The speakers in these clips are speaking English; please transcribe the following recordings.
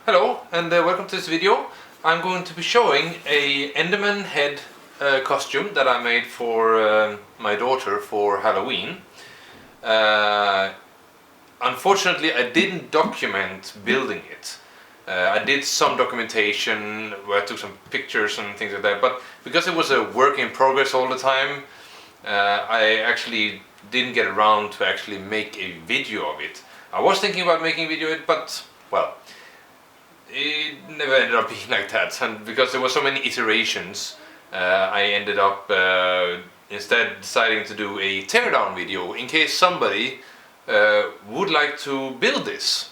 Hello and welcome to this video. I'm going to be showing a Enderman head costume that I made for my daughter for Halloween. Unfortunately, I didn't document building it. I did some documentation where I took some pictures and things like that, but because it was a work in progress all the time, I actually didn't get around to actually make a video of it. I was thinking about making a video of it, but well, it never ended up being like that, and because there were so many iterations, I ended up instead deciding to do a teardown video in case somebody would like to build this.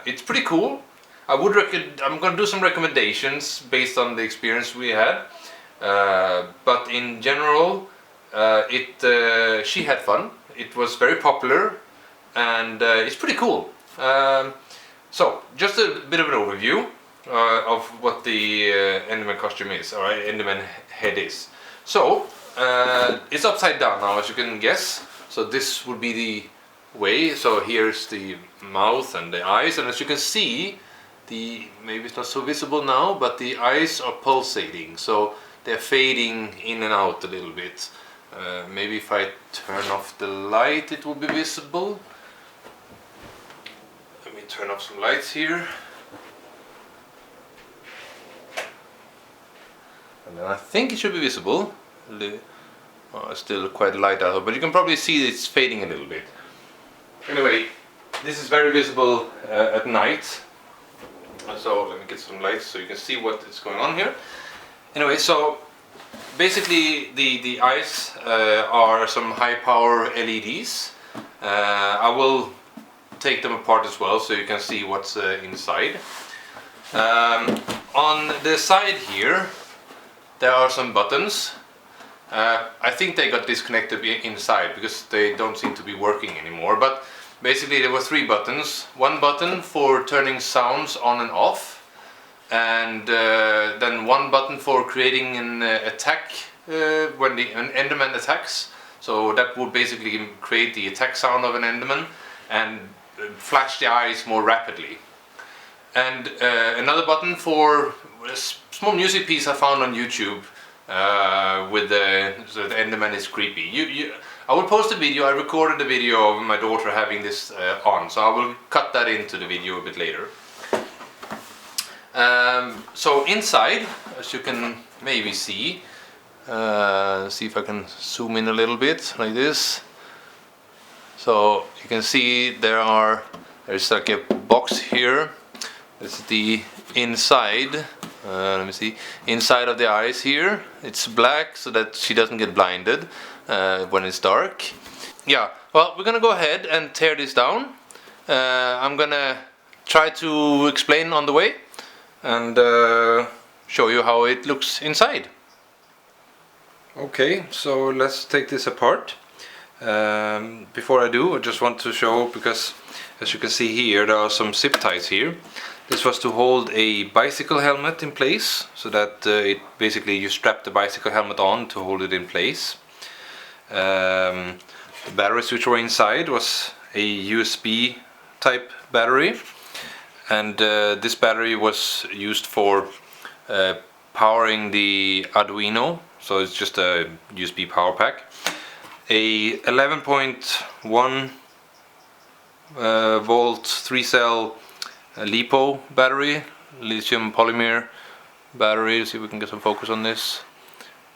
It's pretty cool. I'm going to do some recommendations based on the experience we had, but in general, she had fun. It was very popular, and it's pretty cool. So, just a bit of an overview of what the Enderman costume is, or Enderman head is. So, it's upside down now, as you can guess. So this would be the way. So here's the mouth and the eyes, and as you can see, maybe it's not so visible now, but the eyes are pulsating, so they're fading in and out a little bit. Maybe if I turn off the light, it will be visible. Turn off some lights here, and then I think it should be visible. It's still quite light out, but you can probably see it's fading a little bit. Anyway, this is very visible at night, so let me get some lights so you can see what is going on here. Anyway, so basically the eyes are some high power LEDs. I will take them apart as well so you can see what's inside. On the side here there are some buttons. I think they got disconnected inside because they don't seem to be working anymore, but basically there were 3 buttons. One button for turning sounds on and off, and then one button for creating an attack when an Enderman attacks. So that would basically create the attack sound of an Enderman and flash the eyes more rapidly. And another button for a small music piece I found on YouTube with so the Enderman is creepy. I will post a video. I recorded a video of my daughter having this on, so I will cut that into the video a bit later. So inside, as you can maybe see if I can zoom in a little bit like this. So you can see there's like a box here. This is the inside. Let me see. Inside of the eyes here, it's black so that she doesn't get blinded when it's dark. Yeah. Well, we're gonna go ahead and tear this down. I'm gonna try to explain on the way and show you how it looks inside. Okay, so let's take this apart. Before I do, I just want to show, because as you can see here there are some zip ties here. This was to hold a bicycle helmet in place, so that it basically you strap the bicycle helmet on to hold it in place. The batteries which were inside was a USB type battery, and this battery was used for powering the Arduino, so it's just a USB power pack. A 11.1 volt 3-cell LiPo battery, lithium polymer battery. Let's see if we can get some focus on this.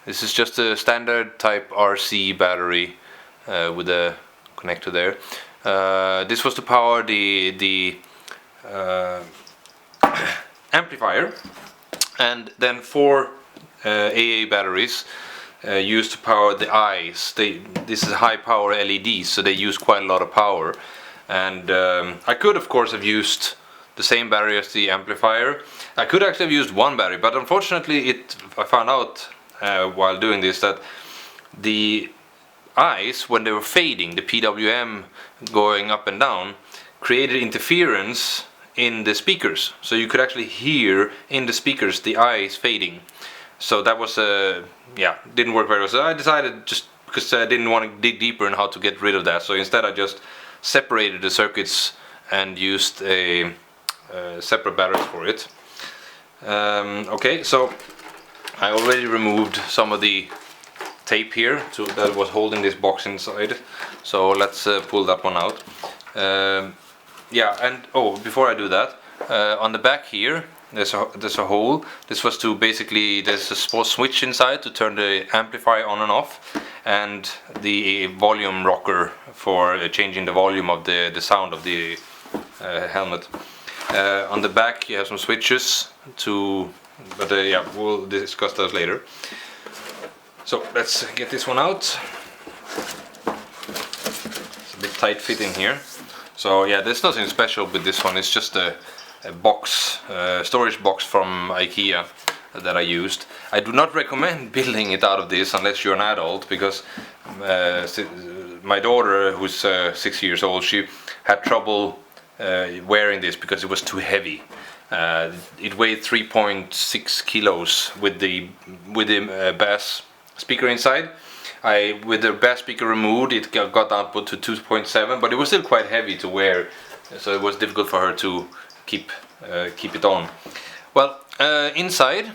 This is just a standard type RC battery with a connector there. This was to power the amplifier, and then 4 AA batteries used to power the eyes. This is high power LEDs, so they use quite a lot of power. And I could of course have used the same battery as the amplifier. I could actually have used one battery, but unfortunately I found out while doing this that the eyes, when they were fading, the PWM going up and down, created interference in the speakers. So you could actually hear in the speakers the eyes fading. So that was didn't work very well. So I decided, just because I didn't want to dig deeper in how to get rid of that, so instead I just separated the circuits and used a separate batteries for it. Okay, so I already removed some of the tape here that was holding this box inside, so let's pull that one out. Yeah, and before I do that, on the back here there's a hole. This was to basically, there's a small switch inside to turn the amplifier on and off, and the volume rocker for changing the volume of the sound of the helmet. On the back you have some switches but yeah, we'll discuss those later. So let's get this one out. It's a bit tight fit in here. So yeah, there's nothing special with this one. It's just a box, storage box from IKEA that I used. I do not recommend building it out of this unless you're an adult, because my daughter, who's 6 years old, she had trouble wearing this because it was too heavy. It weighed 3.6 kilos with the bass speaker inside. With the bass speaker removed, it got down to 2.7, but it was still quite heavy to wear, so it was difficult for her to keep it on. Well, inside,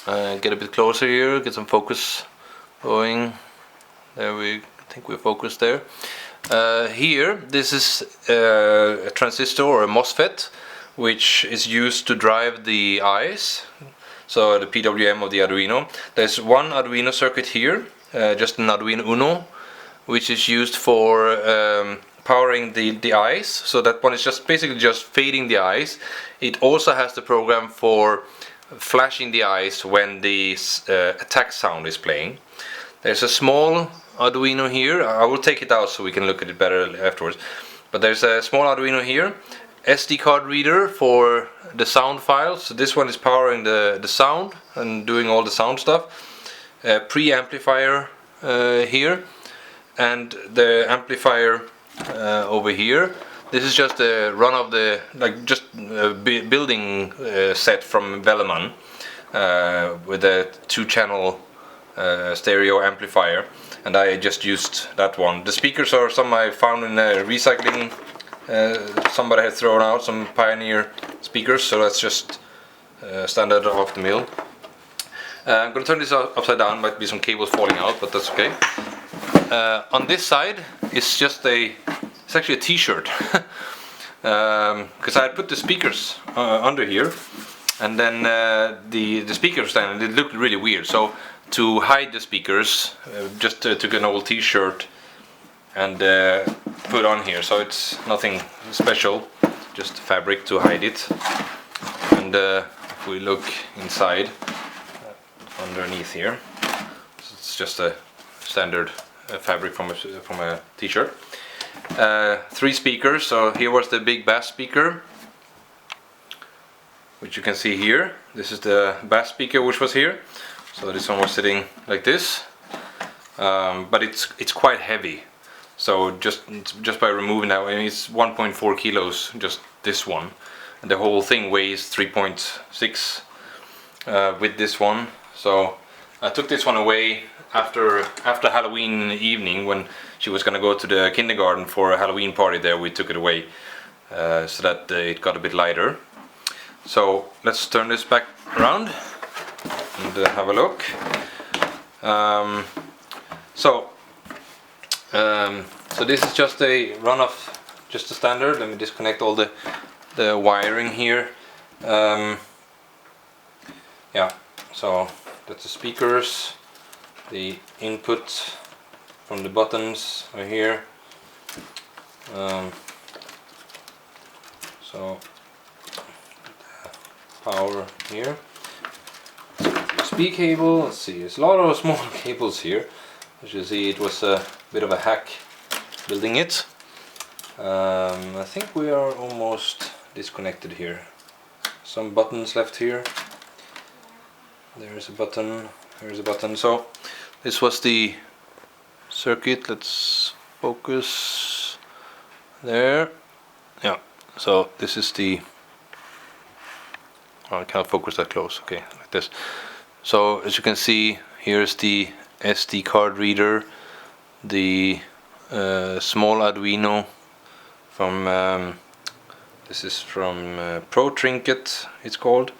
get a bit closer here, get some focus going. There, I think we're focused there. Here, this is a transistor or a MOSFET, which is used to drive the eyes, so the PWM of the Arduino. There's one Arduino circuit here, just an Arduino Uno, which is used for powering the eyes. So that one is just basically just fading the eyes. It also has the program for flashing the eyes when the attack sound is playing. There's a small Arduino here. I will take it out so we can look at it better afterwards. But there's a small Arduino here. SD card reader for the sound files. So this one is powering the sound and doing all the sound stuff. Preamplifier here, and the amplifier over here. This is just a run of the building set from Velleman with a 2-channel stereo amplifier, and I just used that one. The speakers are some I found in recycling. Somebody had thrown out some Pioneer speakers, so that's just standard off the mill. I'm going to turn this upside down. Might be some cables falling out, but that's okay. On this side it's it's actually a t-shirt, because I had put the speakers under here, and then the speaker stand, it looked really weird. So to hide the speakers, just took an old t-shirt and put on here. So it's nothing special, just fabric to hide it. And if we look inside, underneath here, so it's just a standard fabric from a t-shirt. 3 speakers. So here was the big bass speaker, which you can see here. This is the bass speaker which was here. So this one was sitting like this, but it's quite heavy. So just by removing that, I mean, it's 1.4 kilos, just this one, and the whole thing weighs 3.6 with this one. So I took this one away after Halloween evening, when she was gonna go to the kindergarten for a Halloween party there. We took it away so that it got a bit lighter. So let's turn this back around and have a look. So this is just a run of just a standard. Let me disconnect all the wiring here. Yeah, so that's the speakers. The input from the buttons are here. So power here. USB cable. Let's see. There's a lot of small cables here. As you see, it was a bit of a hack building it. I think we are almost disconnected here. Some buttons left here. There's a button. Here's a button. So this was the circuit. Let's focus there. Yeah. So this is the. Oh, I can't focus that close. Okay, like this. So as you can see, here's the SD card reader, the small Arduino from This is from Pro Trinket, it's called.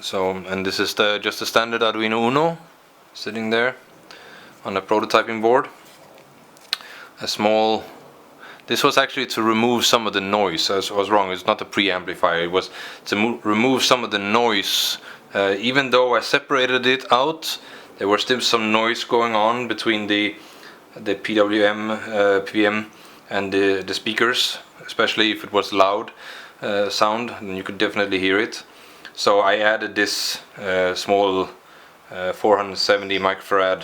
So, and this is just a standard Arduino Uno sitting there on a prototyping board. A small. This was actually to remove some of the noise. I was wrong. It's not a preamplifier. It was to remove some of the noise. Even though I separated it out, there was still some noise going on between the PWM and the speakers, especially if it was loud sound, then you could definitely hear it. So I added this small 470 microfarad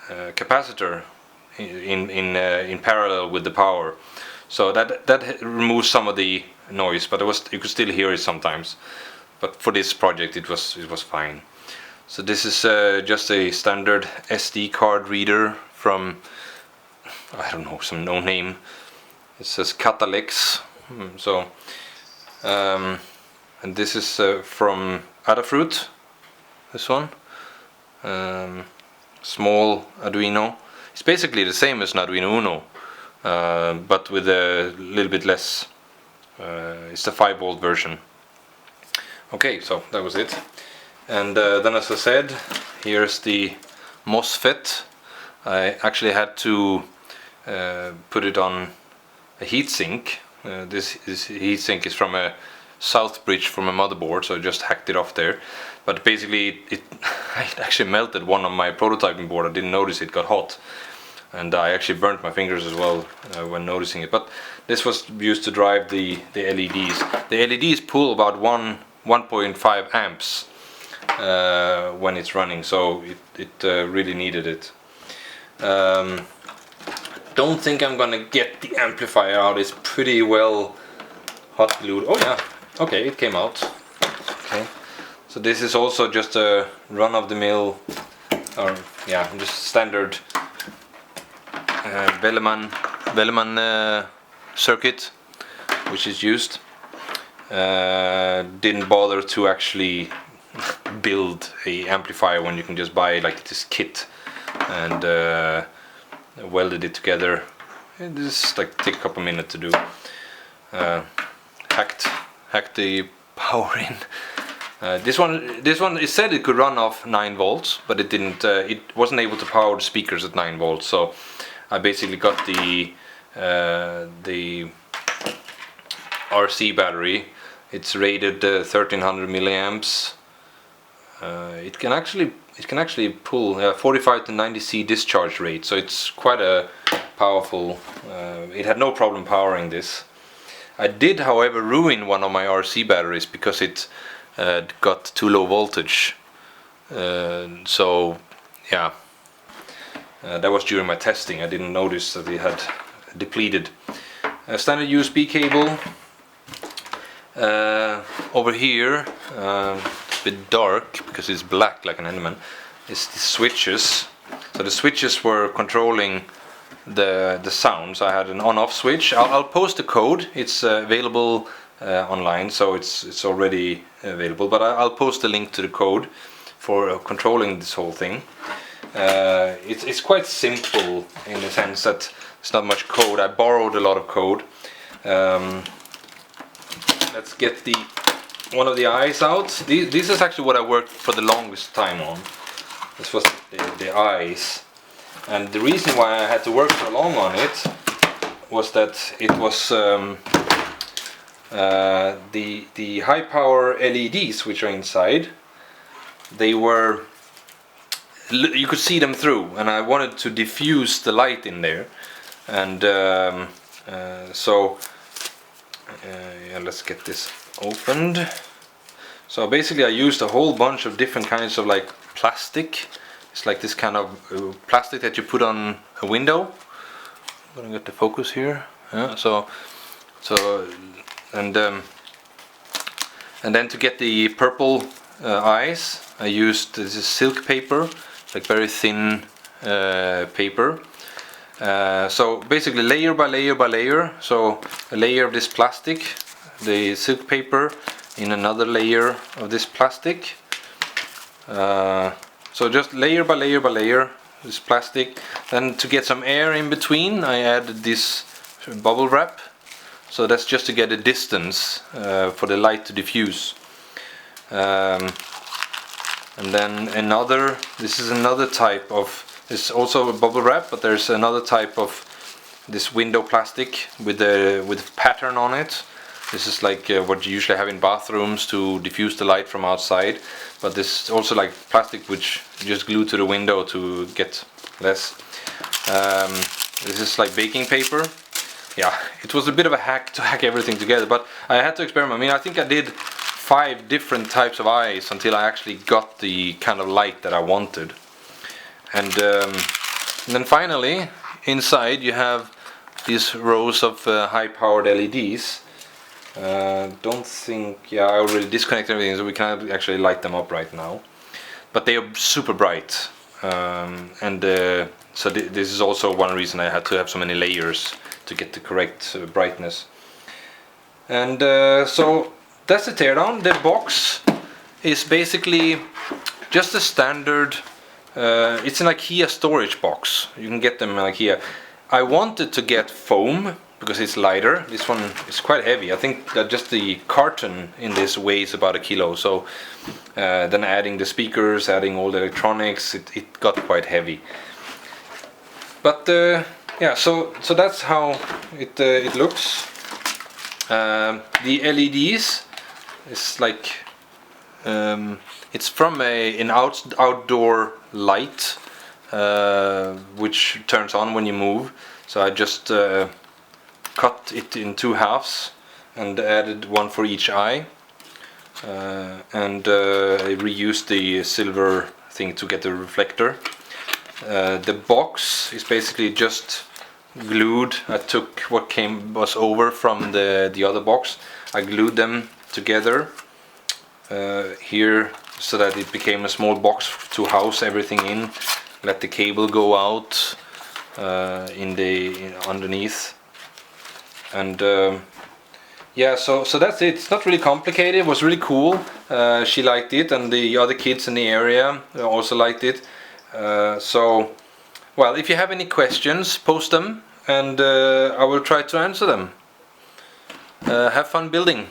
capacitor in parallel with the power. So that removes some of the noise, but you could still hear it sometimes. But for this project, it was fine. So this is just a standard SD card reader from, I don't know, some no name. It says Catalex. And this is from Adafruit. This one, small Arduino. It's basically the same as an Arduino Uno, but with a little bit less. It's the 5-volt version. Okay, so that was it. And then, as I said, here's the MOSFET. I actually had to put it on a heatsink. This heatsink is from a south bridge from a motherboard, so I just hacked it off there. But basically, it actually melted one on my prototyping board. I didn't notice it got hot, and I actually burnt my fingers as well when noticing it. But this was used to drive the LEDs. The LEDs pull about 1.5 amps when it's running, so it really needed it. Don't think I'm gonna get the amplifier out. It's pretty well hot glued. Oh yeah, okay, it came out. Okay, so this is also just a run-of-the-mill, or yeah, just standard Velleman circuit, which is used. Didn't bother to actually build a amplifier when you can just buy like this kit, and welded it together. This like take a couple minutes to do. Hacked the power in. This one it said it could run off 9 volts, but it didn't. It wasn't able to power the speakers at 9 volts. So I basically got the RC battery. It's rated 1300 milliamps. It can actually pull 45 to 90 C discharge rate, so it's quite a powerful. It had no problem powering this. I did, however, ruin one of my RC batteries because it got too low voltage. So yeah, that was during my testing. I didn't notice that it had depleted. A standard USB cable. Over here, it's a bit dark because it's black like an Enderman. It's the switches. So the switches were controlling the sounds. I had an on-off switch. I'll post the code. It's available online, so it's already available. But I'll post a link to the code for controlling this whole thing. It's quite simple in the sense that it's not much code. I borrowed a lot of code. Let's get one of the eyes out. This is actually what I worked for the longest time on. This was the eyes, and the reason why I had to work so long on it was that it was the high power LEDs which are inside. They were, you could see them through, and I wanted to diffuse the light in there, and yeah, let's get this opened. So basically I used a whole bunch of different kinds of like plastic. It's like this kind of plastic that you put on a window. I'm gonna get the focus here. Yeah, and then to get the purple eyes, I used this is silk paper, like very thin paper. So basically layer by layer by layer. So a layer of this plastic, the silk paper, in another layer of this plastic. So just layer by layer by layer, this plastic. Then to get some air in between, I added this bubble wrap. So that's just to get a distance for the light to diffuse. And then this is another type of, it's also a bubble wrap, but there's another type of this window plastic with pattern on it. This is like what you usually have in bathrooms to diffuse the light from outside, but this is also like plastic which you just glue to the window to get less. This is like baking paper. Yeah, it was a bit of a hack to hack everything together, but I had to experiment. I mean, I think I did 5 different types of eyes until I actually got the kind of light that I wanted. And then finally, inside you have these rows of high-powered LEDs. Don't think, yeah, I already disconnected everything, so we can't actually light them up right now. But they are super bright, so this is also one reason I had to have so many layers to get the correct brightness. And so that's the teardown. The box is basically just a standard. It's an IKEA storage box. You can get them in IKEA. I wanted to get foam because it's lighter. This one is quite heavy. I think that just the carton in this weighs about 1 kilo. So then adding the speakers, adding all the electronics, it got quite heavy. But yeah, so that's how it looks. The LEDs is like it's from an outdoor light which turns on when you move. So I just cut it in 2 halves and added one for each eye, and I reused the silver thing to get the reflector. The box is basically just glued. I took what was over from the other box. I glued them together here so that it became a small box to house everything in. Let the cable go out underneath, and yeah, so that's it. It's not really complicated. It was really cool. She liked it, and the other kids in the area also liked it. So, well, if you have any questions, post them, and I will try to answer them. Have fun building.